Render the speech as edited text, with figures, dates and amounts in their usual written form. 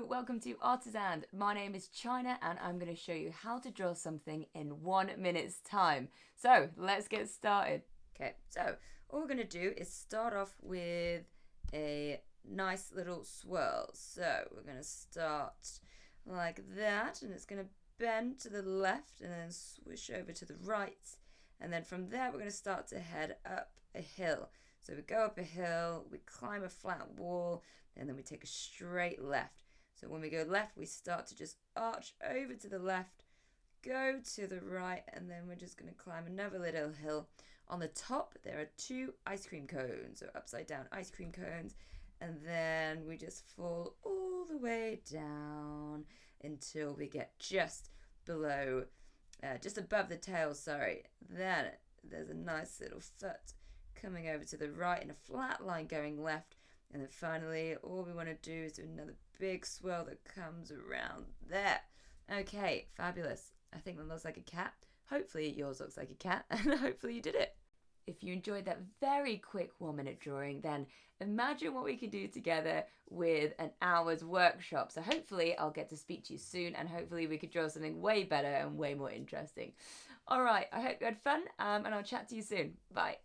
welcome to ArtistAnd. My name is China and I'm going to show you how to draw something in 1 minute's time. So let's get started. Okay, so all we're going to do is start off with a nice little swirl. So we're going to start like that, and it's going to bend to the left and then swish over to the right. And then from there, we're going to start to head up a hill. So we go up a hill, we climb a flat wall, and then we take a straight left. So when we go left, we start to just arch over to the left, go to the right, and then we're just going to climb another little hill. On the top, there are 2 ice cream cones, so upside down ice cream cones, and then we just fall all the way down until we get just below, just above the tail, sorry. Then there's a nice little foot coming over to the right and a flat line going left. And then finally, all we want to do is do another big swirl that comes around there. Okay, fabulous. I think that looks like a cat. Hopefully yours looks like a cat, and hopefully you did it. If you enjoyed that very quick 1-minute drawing, then imagine what we could do together with an hour's workshop. So hopefully I'll get to speak to you soon, and hopefully we could draw something way better and way more interesting. All right, I hope you had fun, and I'll chat to you soon. Bye.